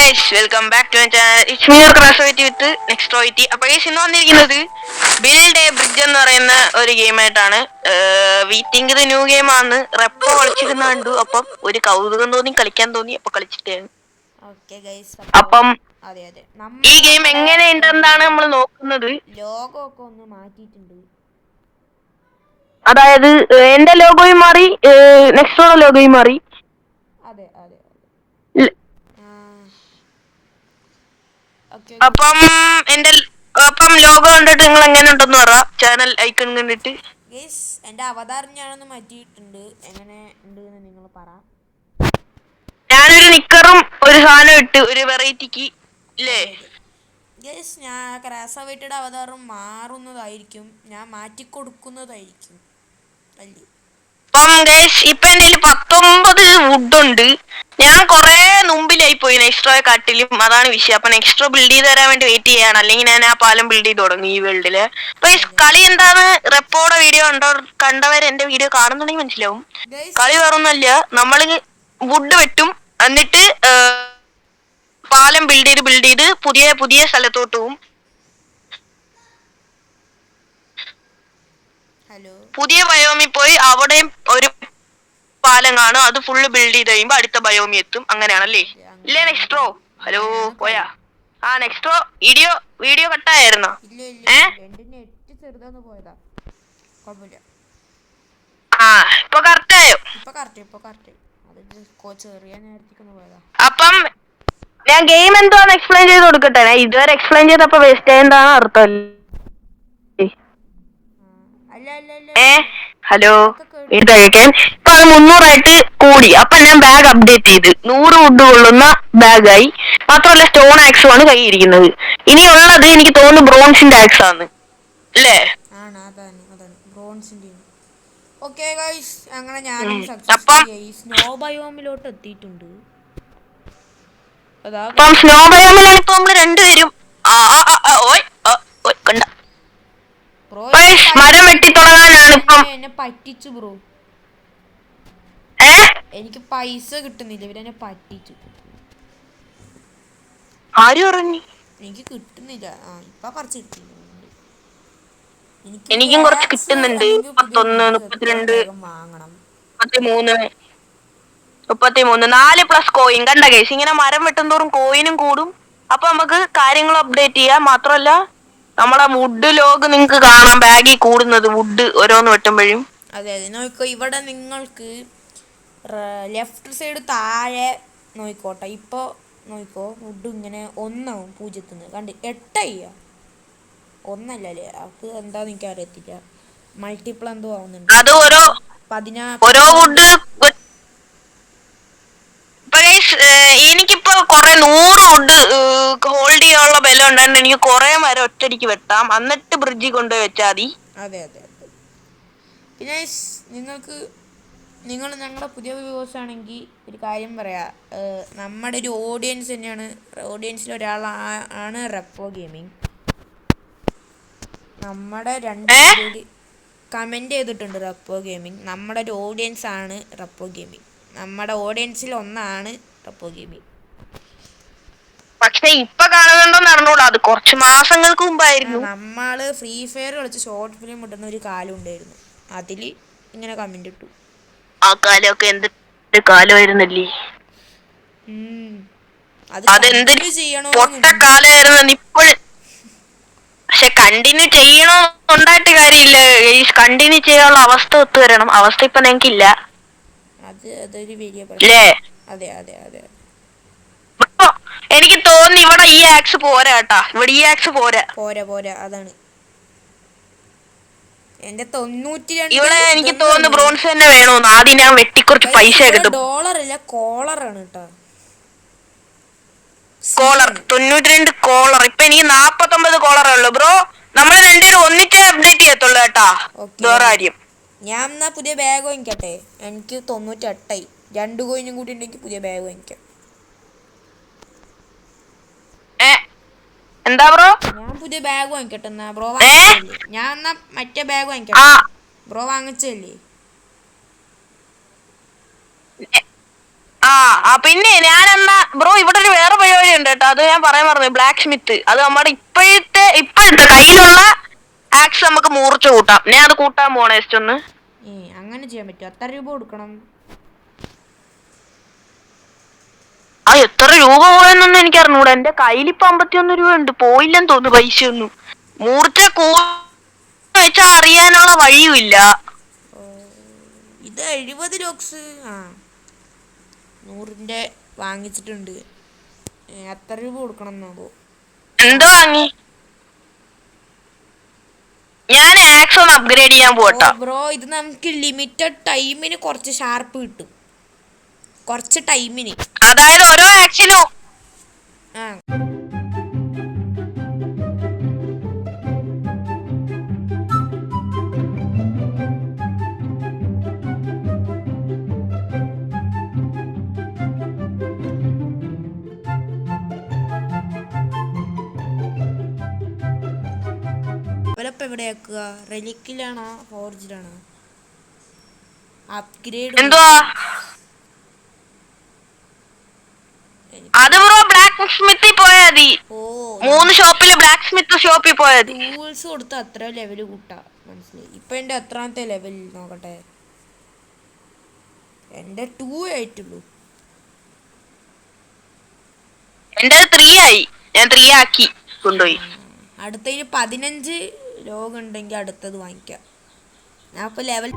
Guys welcome back to channel. It's me ക്രാസോയിറ്റി with നെക്സ്ട്രോയിറ്റി. അപ്പൊ ഗൈസ് ഇന്ന് വന്നിരിക്കുന്നത് ബിൽഡ് എ ബ്രിഡ്ജ് എന്ന് പറയുന്ന ഒരു ഗെയിമായിട്ടാണ്. വി തിങ്ക് ഇത് ന്യൂ ഗെയിം ആണ്. റെപ്പോ കളിച്ചിരുന്ന കണ്ടു, അപ്പം ഒരു കൗതുകം തോന്നി, കളിക്കാൻ തോന്നി, അപ്പൊ കളിച്ചിട്ടാണ്. അപ്പം ഈ ഗെയിം എങ്ങനെയുണ്ടെന്നാണ് നമ്മൾ നോക്കുന്നത്. ലോഗോ ഒക്കെ ഒന്ന് മാറ്റിയിട്ടുണ്ട്. അതായത് എന്റെ ലോഗോയും മാറി, നെക്സ്ട്രോയുടെ ലോഗോയും മാറി. അതെ അതെ അപ്പം ലോഗോ കണ്ടിട്ട് നിങ്ങൾ എങ്ങനെ ഉണ്ടെന്ന് പറ. ചാനൽ ഐക്കൺ കണ്ടിട്ട് എന്റെ അവതാർ ഞാനൊന്ന് മാറ്റിയിട്ടുണ്ട്. എങ്ങനെ ഉണ്ട് നിങ്ങൾ പറ. ഞാനൊരു നിക്കറും ഒരു സാധനം ഇട്ട് ഒരു വെറൈറ്റിക്ക് ഇല്ലേ. ഞാൻ ക്രാസോവൈറ്റിയുടെ അവതാറും മാറുന്നതായിരിക്കും, ഞാൻ മാറ്റിക്കൊടുക്കുന്നതായിരിക്കും അല്ലേ. അപ്പം ഗൈസ് ഇപ്പൊ എന്റെ 19 വുഡുണ്ട്. ഞാൻ കൊറേ മുമ്പിലായി പോയി നെക്സ്ട്രോയെ കാട്ടിലും, അതാണ് വിഷയം. അപ്പൊ നെക്സ്ട്രോ ബിൽഡ് ചെയ്ത് തരാൻ വേണ്ടി വെയിറ്റ് ചെയ്യാണ്, അല്ലെങ്കിൽ ഞാൻ ആ പാലം ബിൽഡ് ചെയ്ത് തുടങ്ങും ഈ വേൾഡില്. അപ്പൊ കളി എന്താന്ന് റെപ്പോടെ വീഡിയോ കണ്ടവർ എന്റെ വീഡിയോ കാണുന്നുണ്ടെങ്കിൽ മനസ്സിലാവും. കളി വേറൊന്നുമല്ല, നമ്മള് വുഡ് വെട്ടും, എന്നിട്ട് പാലം ബിൽഡ് ചെയ്ത് പുതിയ പുതിയ സ്ഥലത്തോട്ട് പോവും. പുതിയ ബയോമിൽ പോയി അവിടെയും ഒരു പാലം കാണും, അത് ഫുള്ള് ബിൽഡ് ചെയ്ത് കഴിയുമ്പോ അടുത്ത ബയോമി എത്തും. അങ്ങനെയാണല്ലേ ഇല്ലേ നെക്സ്ട്രോ? ഹലോ പോയാ? ആ നെക്സ്ട്രോ വീഡിയോ കട്ടായിരുന്നോ? ഇപ്പൊ കറക്റ്റായോ? അപ്പം ഞാൻ ഗെയിം എന്തോന്ന് എക്സ്പ്ലെയിൻ ചെയ്ത് കൊടുക്കട്ടെ. ഞാൻ ഇതുവരെ എക്സ്പ്ലെയിൻ ചെയ്തപ്പോ വേസ്റ്റ് ആയതാണ് അർത്ഥം. ഹലോ ഇത് കഴിക്കാൻ ഇപ്പൊ അത് 300 കൂടി. അപ്പൊ ഞാൻ ബാഗ് അപ്ഡേറ്റ് ചെയ്ത് 100 വുഡ് കൊള്ളുന്ന ബാഗായി. മാത്രമല്ല സ്റ്റോൺ ആക്സും ആണ് കൈ ഇരിക്കുന്നത്. ഇനി ഉള്ളത് എനിക്ക് തോന്നുന്നു ബ്രോൺസിന്റെ ആക്സ് ആണ് അല്ലേ. അങ്ങനെ ഞാനും സക്സസ്ഫുള്ളി സ്നോ ബയോമിലോട്ട് എത്തിയിട്ടുണ്ട്. അപ്പം സ്നോ ബയോമിലാണ് ഇപ്പൊ നമ്മള് രണ്ടുപേരും. മരം വെട്ടി തുടങ്ങാനാണ് ഇപ്പം. എന്നെ പറ്റിച്ചു ബ്രോ, എനിക്ക് പൈസ കിട്ടുന്നില്ല, ഇവരെന്നെ പറ്റിച്ചു. ആര് പറഞ്ഞു? എനിക്ക് കിട്ടുന്നില്ല. ഇപ്പൊ കുറച്ച് കിട്ടുന്നുണ്ട്. എനിക്കും കുറച്ച് കിട്ടുന്നുണ്ട്. 31, 32, വാങ്ങണം. 33 4 പ്ലസ് കോയിൻ. കണ്ട കേസ് ഇങ്ങനെ മരം വെട്ടുന്തോറും കോയിനും കൂടും. അപ്പൊ നമുക്ക് കാര്യങ്ങൾ അപ്ഡേറ്റ് ചെയ്യാം. മാത്രമല്ല നമ്മളെ വുഡ് ലോഗ് നിങ്ങക്ക് കാണാം, ബാഗിൽ കൂടുന്നത് വുഡ് ഓരോന്ന് വെട്ടുമ്പോഴും. അതെ നോക്കോ, ഇവിടെ നിങ്ങൾക്ക് ലെഫ്റ്റ് സൈഡ് താഴെ നോക്കോട്ടെ. ഇപ്പോൾ നോക്കോ, വുഡ് ഇങ്ങനെ 1 ആവും 0 കണ്ട് 8 ചെയ്യാം. 1 അല്ലേ, അത് എന്താന്ന് എനിക്ക് അറിയത്തില്ല. മൾട്ടിപ്പിൾ എന്തോ ആവുന്നുണ്ട്. അത് ഓരോ വുഡ്. എനിക്കിപ്പോ കൊറേ 100 വുഡ് ഹോൾഡ് ചെയ്യാനുള്ള ബലം ഉണ്ടായിരുന്നു. എനിക്ക് കൊറേ മരം ഒറ്റടിക്ക് വെട്ടാം, എന്നിട്ട് ബ്രിഡ്ജിൽ കൊണ്ടുപോയി വെച്ചാൽ മതി. അതെ പിന്നെ നിങ്ങൾ ഞങ്ങളുടെ പുതിയ വ്യൂവേഴ്സ് ആണെങ്കിൽ ഒരു കാര്യം പറയാം. നമ്മുടെ ഒരു ഓഡിയൻസ് തന്നെയാണ്, ഓഡിയൻസിൽ ഒരാളാണ് റെപ്പോ ഗെയിമിങ്. നമ്മുടെ 2 വീഡിയോയിൽ കമൻറ്റ് ചെയ്തിട്ടുണ്ട് റെപ്പോ ഗെയിമിങ്. നമ്മുടെ ഒരു ഓഡിയൻസ് ആണ് റെപ്പോ ഗെയിമിങ്. നമ്മുടെ ഓഡിയൻസിൽ ഒന്നാണ് റെപ്പോ ഗെയിമിങ്. പക്ഷെ ഇപ്പൊ കാണുന്നുണ്ടോന്ന് അറിഞ്ഞൂടാ, അത് കുറച്ച് മാസങ്ങൾക്ക് മുമ്പായിരുന്നു. നമ്മള് ഫ്രീ ഫയർ കളിച്ച് ഷോർട്ട് ഫിലിം ഇടുന്ന ഒരു കാലം ഉണ്ടായിരുന്നു, അതില് ഇങ്ങനെ കമന്റ് ഇട്ടു. ആ കാലമൊക്കെ എന്ത് കാലമായിരുന്നല്ലേ. അതെന്ത് പൊട്ട കാലമായിരുന്നു ഇപ്പോഴും. പക്ഷെ കണ്ടിന്യൂ ചെയ്യണോന്നുണ്ടായിട്ട് കാര്യമില്ല. കണ്ടിന്യൂ ചെയ്യാനുള്ള അവസ്ഥ ഒത്തുവരണം. അവസ്ഥ ഇപ്പൊ ഞങ്ങൾക്കില്ല. അതൊരു വലിയ അതെ എനിക്ക് തോന്നി ഇവിടെ ഈ ആക്സ് പോരാ കേട്ടാ. ഇവിടെ ഈ ആക്സ് പോരാ. അതാണ് എന്റെ 92. ഇവിടെ എനിക്ക് തോന്നുന്നു ബ്രോൺസ് തന്നെ വേണോന്ന്. ആദ്യം ഞാൻ വെട്ടിക്കുറച്ച് പൈസ കിട്ടും. ഡോളറില്ല, കോളറാണ് കേട്ടോ. കോളർ 92 കോളർ. ഇപ്പൊ എനിക്ക് 49 കോളറേ ഉള്ളു ബ്രോ. നമ്മൾ രണ്ടുപേരും ഒന്നിച്ചേ അപ്ഡേറ്റ് ചെയ്യത്തുള്ളൂ കേട്ടാ. വേറെ കാര്യം, ഞാൻ എന്നാ പുതിയ ബാഗ് വാങ്ങിക്കട്ടെ. എനിക്ക് 98 2 കോയിനും കൂടി ഉണ്ടെങ്കിൽ പുതിയ ബാഗ് വാങ്ങിക്കാം. എന്താ ബ്രോ? ഞാൻ പുതിയ ബാഗ് വാങ്ങിക്കട്ടെ എന്നാ ബ്രോ വാങ്ങിച്ചല്ലേ. ഞാൻ എന്നാ മറ്റേ ബാഗ് വാങ്ങിക്കട്ടെ. ബ്രോ വാങ്ങിച്ചല്ലേ. പിന്നെ പിന്നെ ഞാനെന്നാ ബ്രോ ഇവിടെ ഒരു വേറെ പരിപാടി ഉണ്ട്. അത് ഞാൻ പറയാൻ പറഞ്ഞു, ബ്ലാക്ക് സ്മിത്ത്. അത് നമ്മുടെ ഇപ്പോഴത്തെ കയ്യിലുള്ള ആക്സ് നമുക്ക് മൂർച്ച കൂട്ടാം. ഞാൻ അത് കൂട്ടാൻ പോണേ ജസ്റ്റ് ഒന്ന്. അങ്ങനെ ചെയ്യാൻ പറ്റും. എത്ര രൂപ കൊടുക്കണം? ആ എത്ര രൂപ പോയെന്നൊന്നും എനിക്ക് അറിഞ്ഞൂടാ. എന്റെ കയ്യിൽ ഇപ്പൊ 51 രൂപ ഉണ്ട്. പോയില്ലെന്ന് തോന്നുന്നു പൈസ ഒന്നും. മൂർച്ച വെച്ചാ അറിയാനുള്ള വഴിയുമില്ല. ഇത് 70 ലോക്സ്. 100ന്റെ വാങ്ങിച്ചിട്ടുണ്ട്. എത്ര രൂപ കൊടുക്കണം എന്നോ? എന്ത് വാങ്ങി? ഞാൻ ആക്സ് ഒന്ന് അപ്ഗ്രേഡ് ചെയ്യാൻ പോട്ടാ. ബ്രോ ഇത് നമുക്ക് ലിമിറ്റഡ് ടൈമിന് കുറച്ച് ഷാർപ്പ് കിട്ടും. കുറച്ച് ടൈമിന്, അതായത് ഓരോ ആക്സിനും. ഇവരപ്പം എവിടെയാക്കുക? റെലിക്കിലാണോ ഫോർജിലാണോ? അപ്ഗ്രേഡ് എന്തുവാ അത് ബ്രോ? ബ്ലാക്ക് സ്മിത്തിൽ പോയാ മതി. 3 ഷോപ്പില് ബ്ലാക്ക് സ്മിത്ത് ഷോപ്പിൽ പോയാ മതി. ടൂൾസ് കൊടുത്ത് അത്ര ലെവല് കൂട്ടാ. മനസ്സിലായി. ഇപ്പൊ എന്റെ എത്രാമത്തെ ലെവൽ നോക്കട്ടെ. എന്റെ 2 ആയിട്ടുള്ളൂ. എന്റെ 3 ആയി. ഞാൻ 3 ആക്കി കൊണ്ടുപോയി. അടുത്തതിന് 15 ലോഗ് ഉണ്ടെങ്കിൽ അടുത്തത് വാങ്ങിക്കാം. ഞാൻ ഇപ്പൊ ലെവൽ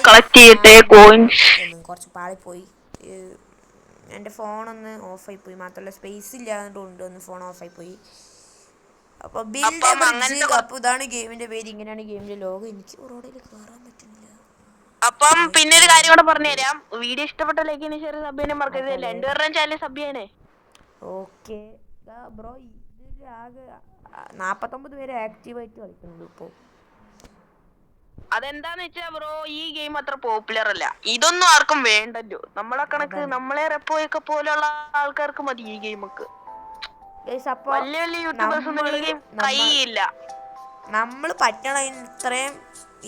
കളക്ട് ചെയ്തിട്ട് കോയിൻസ് കുറച്ച് പാളിപ്പോയി. എൻ്റെ ഫോണൊന്ന് ഓഫായി പോയി. മാത്രമല്ല സ്പേസ് ഇല്ലാതുകൊണ്ട് ഒന്ന് ഫോൺ ഓഫായി പോയി. അപ്പോൾ അപ്പോൾ ഇതാണ് ഗെയിമിന്റെ പേര്. ഇങ്ങനെയാണ് ഗെയിമിന്റെ ലോഗോ. എനിക്ക് റോഡിൽ കയറാൻ പറ്റുന്നില്ല. അപ്പം പിന്നെ ഒരു കാര്യം കൂടെ പറഞ്ഞുതരാം. വീഡിയോ ഇഷ്ടപ്പെട്ട ലൈക്ക് ചെയ്യാനും ഷെയർ സബ് ചെയ്യാനും മറക്കരുത്. 2 പേരുടെയും ചാനൽ സബ് ചെയ്യണേ. Okay bro. ഇതിൽ ആകെ 49 പേര് ആക്റ്റീവായിട്ട് കളിക്കുന്നുണ്ട് ഇപ്പോൾ. അതെന്താന്ന് വെച്ചാ ബ്രോ, ഈ ഗെയിം അത്ര പോപ്പുലർ അല്ല. ഇതൊന്നും ആർക്കും വേണ്ടല്ലോ. നമ്മളെ കണക്ക് നമ്മളെ റെപ്പോയൊക്കെ പോലുള്ള ആൾക്കാർക്ക് മതി ഈ ഗെയിമൊക്കെ. വലിയ വലിയ യൂട്യൂബേഴ്സ് ഒന്നും ഈ ഗെയിം കൈയില്ല. നമ്മൾ പറ്റണതിന് ഇത്രയും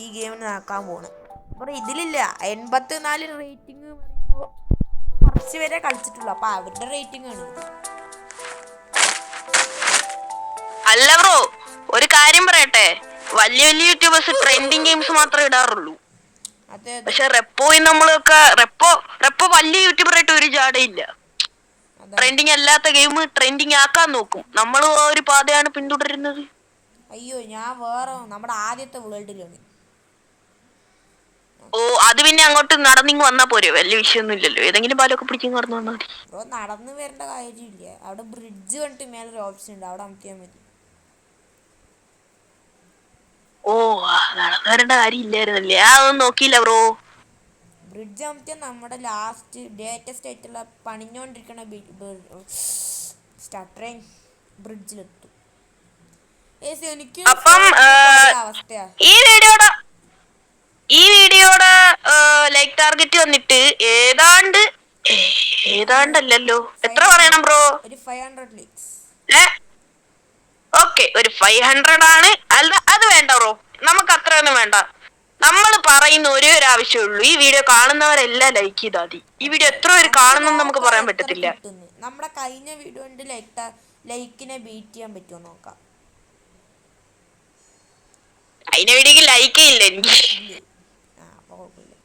ഈ ഗെയിമിന് നടക്കാൻ പോണ്. ബ്രോ ഇതിലില്ല 84 റേറ്റിംഗ് പറയുമ്പോൾ കുറച്ച് പേരെ കളിച്ചിട്ടുള്ളൂ. അപ്പൊ അവരുടെ റേറ്റിംഗ് ആണ്. അല്ല ബ്രോ, ഒരു കാര്യം പറയട്ടെ. വലിയ വലിയ യൂട്യൂബേഴ്സ് ട്രെൻഡിങ് ഗെയിംസ് മാത്രമേ ഇടാറുള്ളൂ. പക്ഷെ റെപ്പോയിൽ നമ്മളൊക്കെ റെപ്പോ വലിയ യൂട്യൂബറായിട്ട് ഒരു ജാടയില്ല. ട്രെൻഡിങ് അല്ലാത്ത ഗെയിം ട്രെൻഡിങ് ആക്കാൻ നോക്കും. നമ്മൾ ഒരു പാതയാണ് പിന്തുടരുന്നത്. അയ്യോ, ഞാൻ വേറെ നമ്മുടെ ആദ്യത്തെ വേൾഡിലാണ്. ഓ, അത് പിന്നെ അങ്ങോട്ട് നടന്നിങ് വന്നാ പോരെ. വലിയ വിഷയമൊന്നും ഇല്ലല്ലോ. ഏതെങ്കിലും പാലൊക്കെ പിടിച്ചു നടന്നു വന്നാൽ മതി. ബ്രോ നടന്നു വരേണ്ട കാര്യമില്ല. അവിടെ ബ്രിഡ്ജ് കണ്ടിട്ട് മേലൊരു ഓപ്ഷൻ ഉണ്ട്. അവിടെ അമർത്തിയാൽ മതി. ഓ, നടന്നു വരേണ്ട കാര്യം ഇല്ലായിരുന്നല്ലേ. അതൊന്നും നോക്കിയില്ല ബ്രോ. ബ്രിഡ്ജ് അമർത്തിയാൽ നമ്മുടെ ലാസ്റ്റ് ലേറ്റസ്റ്റ് ആയിട്ടുള്ള പണിഞ്ഞോണ്ടിരിക്കണ സ്റ്റാർട്ടറിങ് ബ്രിഡ്ജിലെത്തും. അപ്പം ഈ വീഡിയോയുടെ ലൈക്ക് ടാർഗറ്റ് വന്നിട്ട് ഏതാണ്ടല്ലല്ലോ. എത്ര പറയണം ബ്രോ? ഒരു 500 ലൈക്സ്. ഓക്കെ ഒരു 500 ആണ്. അല്ല അത് വേണ്ട ബ്രോ, നമുക്ക് അത്രയൊന്നും വേണ്ട. നമ്മൾ പറയുന്ന ഒരേ ഒരു ആവശ്യമുള്ളൂ, ഈ വീഡിയോ കാണുന്നവരെല്ലാം ലൈക്ക് ചെയ്താൽ മതി. ഈ വീഡിയോ എത്ര പേര് 10 കാണുന്നു നമുക്ക് നോക്കാം പറയാൻ എത്ര പറ്റത്തില്ല. കിട്ടുന്നു. നമ്മുടെ കഴിഞ്ഞ വീഡിയോന്റെ ലൈക്കിനെ ബീറ്റ് ചെയ്യാൻ പറ്റുമോ നോക്കാം. അതിന്റെ വീഡിയോക്ക് ലൈക്കേ ഇല്ല എനിക്ക്. ഇല്ലേ? ആ അപ്പൊ കുഴപ്പമില്ല.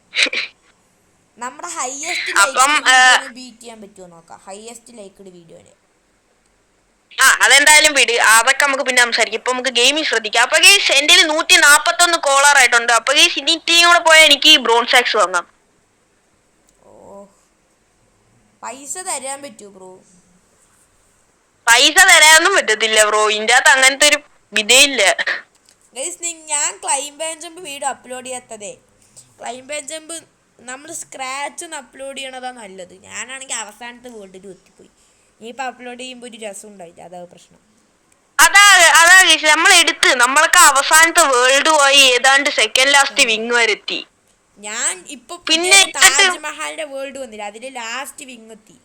നമ്മുടെ ഹൈയസ്റ്റ് അപ്പം ലൈക്ക്ഡ് വീഡിയോനെ ബീറ്റ് ചെയ്യാൻ പറ്റുമോ നോക്കാം. ഹൈയസ്റ്റ് ലൈക്ക്ഡ് വീഡിയോനെ. അതെന്തായാലും വിട്, അതൊക്കെ നമുക്ക് പിന്നെ സംസാരിക്കും. ഇപ്പൊ നമുക്ക് ഗെയിമിൽ ശ്രദ്ധിക്കാം. അപ്പൊ ഗൈസ് എന്റെ 141 കോളർ ആയിട്ടുണ്ട്. അപ്പൊ ഗൈസ് ഇനി ടീം കൂടെ പോയാൽ എനിക്ക് ബ്രോൺസ് ആക്സ് വാങ്ങാം. ഓ പൈസ തരാൻ പറ്റൂ ബ്രോ? പൈസ തരാനൊന്നും പറ്റത്തില്ല ബ്രോ, ഇതിന്റെ അകത്ത് അങ്ങനത്തെ ഒരു വിധയില്ല. ഗൈസ് ഞാൻ ക്ലൈംബ് ജമ്പ് വീഡിയോ അപ്ലോഡ് ചെയ്യാത്തതേ. ക്ലൈംബ് ജമ്പ് നമ്മൾ സ്ക്രാച്ച് ഒന്ന് അപ്ലോഡ് ചെയ്യണതാ നല്ലത്. ഞാനാണെങ്കിൽ അവസാനത്തെ വേൾഡിൽ എത്തിപ്പോയി. ഇനിയിപ്പോൾ അപ്ലോഡ് ചെയ്യുമ്പോൾ ഒരു രസം ഉണ്ടായില്ല, അതാ പ്രശ്നം. അതാ നമ്മളൊക്കെ അവസാനത്തെ വേൾഡ് പോയി ഏതാണ്ട് സെക്കൻഡ് ലാസ്റ്റ് വിങ് വരെ എത്തി. ഞാൻ ഇപ്പൊ പിന്നെ താജ്മഹലിന്റെ വേൾഡ് വന്നില്ല, അതില് ലാസ്റ്റ് വിങ് എത്തി.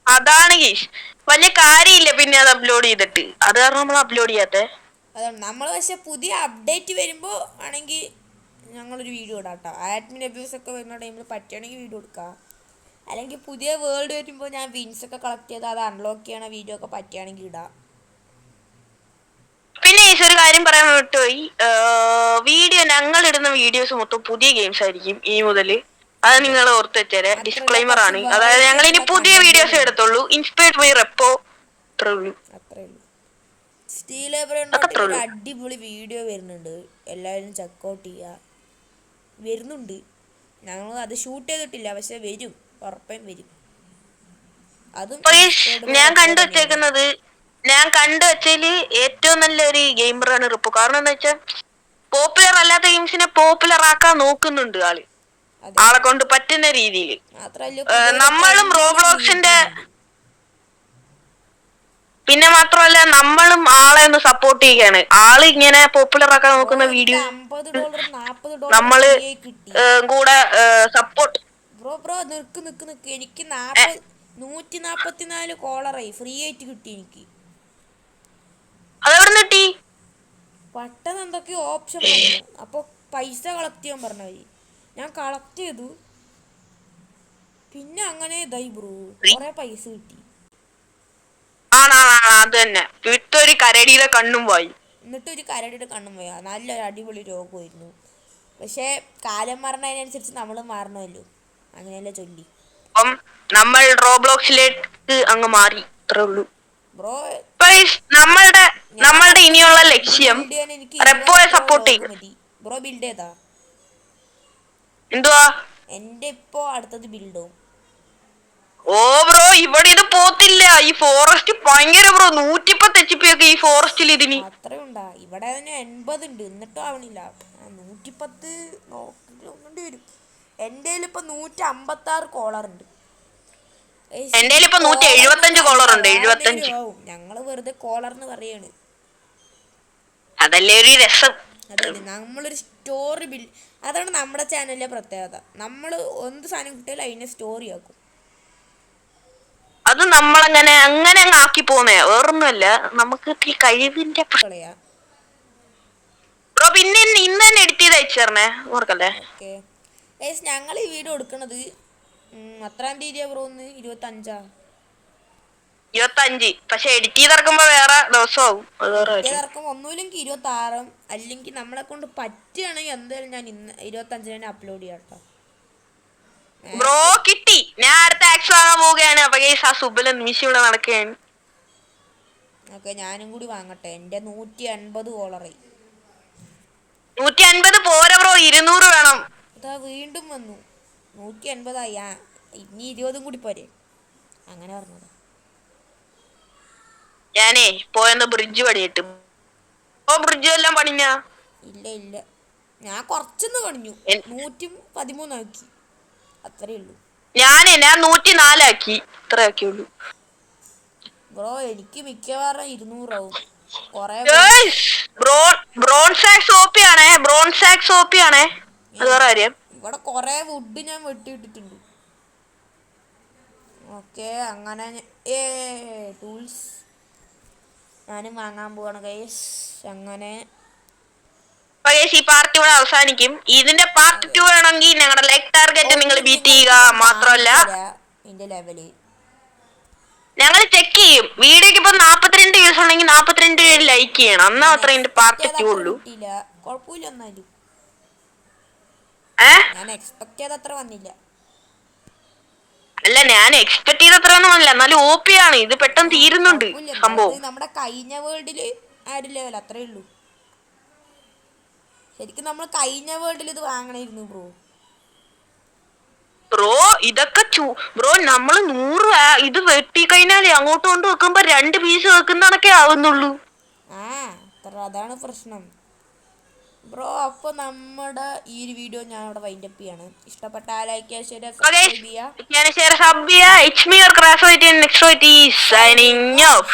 അതാണ് ഗീഷ് വലിയ കാര്യമില്ല പിന്നെ അത് അപ്ലോഡ് ചെയ്തിട്ട്. അത് കാരണം നമ്മൾ അപ്ലോഡ് ചെയ്യാത്തെ. അതാണ് നമ്മൾ. പക്ഷെ പുതിയ അപ്ഡേറ്റ് വരുമ്പോൾ ആണെങ്കിൽ ഞങ്ങളൊരു വീഡിയോ ഇടാം കേട്ടോ. ആഡ്മിൻ അബ്യൂസ് ഒക്കെ വരുന്ന ടൈമിൽ പറ്റുകയാണെങ്കിൽ വീഡിയോ എടുക്കാം. അല്ലെങ്കിൽ പുതിയ വേൾഡ് വരുമ്പോൾ ഞാൻ വിൻസ് ഒക്കെ കളക്ട് ചെയ്ത് അത് അൺലോക്ക് ചെയ്യണ വീഡിയോ ഒക്കെ പറ്റുകയാണെങ്കിൽ ഇടാം. പിന്നെ ഒരു കാര്യം പറയാൻ വിട്ടുപോയി, വീഡിയോ ഞങ്ങൾ ഇടുന്ന വീഡിയോസ് മൊത്തം പുതിയ ഗെയിംസ് ആയിരിക്കും ഇനി മുതല്. അത് നിങ്ങൾ ഓർത്ത് വെച്ചേരെ, ഡിസ്ക്ലൈമർ ആണ്. അതായത് ഞങ്ങൾ ഇനി പുതിയ വീഡിയോസ് എടുത്തുള്ളൂ. ഇൻസ്പയർഡ് ബൈ റെപ്പോ, അത്രേ ഉള്ളൂ. സ്റ്റീൽ ഒരു അടിപൊളി വീഡിയോ വരുന്നുണ്ട്, എല്ലാവരും ചെക്കൗട്ട് ചെയ്യുക. വരുന്നുണ്ട്, ഞങ്ങൾ അത് ഷൂട്ട് ചെയ്തിട്ടില്ല, പക്ഷെ വരും, ഉറപ്പായും വരും. അതും ഞാൻ കണ്ടുവച്ചതില് ഏറ്റവും നല്ലൊരു ഗെയിമറാണ് റിപ്പോ. കാരണം എന്താ വെച്ചാൽ പോപ്പുലർ അല്ലാത്ത ഗെയിംസിനെ പോപ്പുലർ ആക്കാൻ നോക്കുന്നുണ്ട് ആളെ കൊണ്ട് പറ്റുന്ന രീതിയിൽ. നമ്മളും റോബ്ലോക്സിന്റെ പിന്നെ മാത്രമല്ല നമ്മളും ആളെ ഒന്ന് സപ്പോർട്ട് ചെയ്യുകയാണ്. ആള് ഇങ്ങനെ പോപ്പുലർ ആക്കാൻ നോക്കുന്ന വീഡിയോ നമ്മള് കൂടെ സപ്പോർട്ട്. ബ്രോ നിക്ക് എനിക്ക് 144 കോളറായി ഫ്രീ ആയിട്ട് കിട്ടി എനിക്ക്. അതെവിടെ കിട്ടി? പെട്ടെന്ന് എന്തൊക്കെയോ ഓപ്ഷൻ വന്നു, അപ്പോൾ പൈസ കളക്ട് ചെയ്യാൻ പറഞ്ഞവര്. ഞാൻ കളക്ട് ചെയ്തു, പിന്നെ അങ്ങനെ ഇതായി ബ്രോ, കുറെ പൈസ കിട്ടി. അത് തന്നെ, വിട്ടൊരു കരടിയുടെ കണ്ണും പോയി. എന്നിട്ടൊരു കരടിയുടെ കണ്ണും പോയാ. നല്ലൊരു അടിപൊളി രോഗമായിരുന്നു. പക്ഷെ കാലം മാറുന്നതിനനുസരിച്ച് നമ്മൾ മാറണമല്ലോ, അങ്ങനെയല്ലേ ചൊല്ലി. അപ്പം നമ്മൾ റോബ്ലോക്സിലേക്ക് അങ്ങ് മാറി, അത്രേ ഉള്ളൂ ബ്രോ. നമ്മളുടെ ഇനിയുള്ള ലക്ഷ്യം റെപ്പോയെ സപ്പോർട്ട് ചെയ്യും. ബ്രോ ബിൽഡ് ചെയ്താ? എന്തുവാ എന്റെ ഇപ്പോ അടുത്തത് ബിൽഡും. ഓ ബ്രോ, ഇവിടെ ഇത് പോത്തില്ല. ഈ ഫോറസ്റ്റ് ഭയങ്കര ബ്രോ, 110 HP ഒക്കെ ഈ ഫോറസ്റ്റിൽ ഇതിന്. അത്രയുണ്ടാ? ഇവിടെ തന്നെ 80 ഉണ്ട്, എന്നിട്ടും ആവണില്ല. 110 നോക്കേണ്ടി വരും. എൻ്റെ ഇപ്പൊ 156 കോളർ ഉണ്ട്. എന്റെ ഇപ്പൊ 175 കോളർ ഉണ്ട്. 75. ഞങ്ങള് വെറുതെ കോളർന്ന് പറയാണ്, അതല്ലേ ഒരു രസം. അതെ, നമ്മളൊരു സ്റ്റോറി ബിൽഡ്. അതാണ് നമ്മുടെ ചാനലിലെ പ്രത്യേകത. നമ്മൾ എന്ത് സാധനം കിട്ടിയാലും അതിനെ സ്റ്റോറി ആക്കും. അത് നമ്മളങ്ങനെ അങ്ങനെ അങ്ങ് ആക്കി പോന്നേ, വേറൊന്നുമല്ല, നമുക്ക് കഴിവിന്റെ ബ്രോ. പിന്നെ ഇന്ന് തന്നെ എഡിറ്റ് ചെയ്ത് അയച്ചു തരണേ, ഓർക്കല്ലേ? ഞങ്ങൾ ഈ വീഡിയോ എടുക്കണത് എത്രാം തീയതിയാ ബ്രോ? 25. പക്ഷെ എഡിറ്റ് ചെയ്തിറക്കുമ്പോ വേറെ ദിവസമാവും. ഇറക്കുമ്പോ ഒന്നുമില്ലെങ്കിൽ 26, അല്ലെങ്കിൽ നമ്മളെ കൊണ്ട് പറ്റുകയാണെങ്കിൽ എന്തായാലും ഞാൻ ഇന്ന് 25 അപ്ലോഡ് ചെയ്യാം കേട്ടോ. ബ്രോ കിട്ടി, ഞാൻ അടുത്ത ആക്സ് വാങ്ങാൻ പോവുകയാണ്. അപ്പൊ ആ സുബല നിമിഷം ഇവിടെ നടക്കുകയാണ്. ഞാനും കൂടി വാങ്ങട്ടെ. എന്റെ 180 കോളറായി. 150 പോരാ ബ്രോ, 200 വേണം. അതാ വീണ്ടും വന്നു, 180 ആയി. ഇനി 20 കൂടി പോരെ, അങ്ങനെ പറഞ്ഞത്. ഞാനേ പോയെന്ന് ബ്രിഡ്ജ് പണിയിട്ട്. ബ്രിഡ്ജ് എല്ലാം പണിഞ്ഞ? ഇല്ല, ഞാൻ കുറച്ചൊന്ന് പണിഞ്ഞു, 113 ആക്കി, അത്രേ ഉള്ളൂ. ഞാൻ 104 ആക്കി, ഇത്ര ആക്കിയുള്ളൂ ബ്രോ. എനിക്ക് മിക്കവാറും 200 ആവും. ഇവിടെ കൊറേ വുഡ് ഞാൻ വെട്ടിയിട്ടിട്ടുണ്ട്. ഓക്കെ, അങ്ങനെ ടൂൾസ് ഞാനും വാങ്ങാൻ പോവാണ് ഗൈസ്. അങ്ങനെ അപ്പൊ guys, ഈ പാർട്ടി ഇവിടെ അവസാനിക്കും. ഇതിന്റെ പാർട്ട് 2 വേണമെങ്കിൽ ഞങ്ങളുടെ ലൈക്ക് ടാർഗറ്റ് നിങ്ങൾ ഒന്നും ബീറ്റ് നിങ്ങൾക്ക് ചെയ്യുക ഞാൻ മാത്രമല്ല കാണിച്ചു തരാം ഇതിന്റെ ലെവല്. ഞങ്ങൾ ചെക്ക് ചെയ്യും. വീഡിയോക്ക് ഇപ്പൊ 42 വ്യൂസ് ഉണ്ടെങ്കിൽ 42 പേര് ലൈക്ക് ചെയ്യണം. എന്നാ അത്ര ഇതിന്റെ പാർട്ട് 2 ഉള്ളൂ. കിട്ടിയില്ല, കുഴപ്പമില്ല. എന്നാലും ഏഹ് ഞാൻ എക്സ്പെക്ട് ചെയ്ത അത്ര വന്നില്ല. അല്ല, ഞാൻ എക്സ്പെക്ട് ചെയ്തത്രയൊന്നും അല്ല, എന്നാലും OP ആണ് ഇത്. പെട്ടെന്ന് തീരുന്നുണ്ട് കുഴപ്പമില്ല ബ്രോ. അത് സംഭവം. നമ്മുടെ കഴിഞ്ഞ വേൾഡില് ആ ഒരു ലെവൽ അത്രേ ഉള്ളൂ. ശരിക്കും നമ്മൾ കഴിഞ്ഞ വേൾഡിൽ ഇത് വാങ്ങണമായിരുന്നു ബ്രോ. ബ്രോ ഇതൊക്കെ ബ്രോ നമ്മള് 100 ഇത് വെട്ടി കഴിഞ്ഞാലേ അങ്ങോട്ട് കൊണ്ട് വെക്കുമ്പോ 2 പീസ് വെക്കുന്നതൊക്കെ ആവുന്നുള്ളൂ. അതാണ് പ്രശ്നം ബ്രോ. അപ്പോൾ നമ്മുടെ ഈ ഒരു വീഡിയോ ഞാൻ ഇവിടെ വൈൻഡപ്പ് ചെയ്യാണ്. ഇഷ്ടപ്പെട്ട ലൈക്ക് ചെയ്യുക, ഷെയർ സബ്സ്ക്രൈബ് ചെയ്യുക. It's me, your Crash Signing off.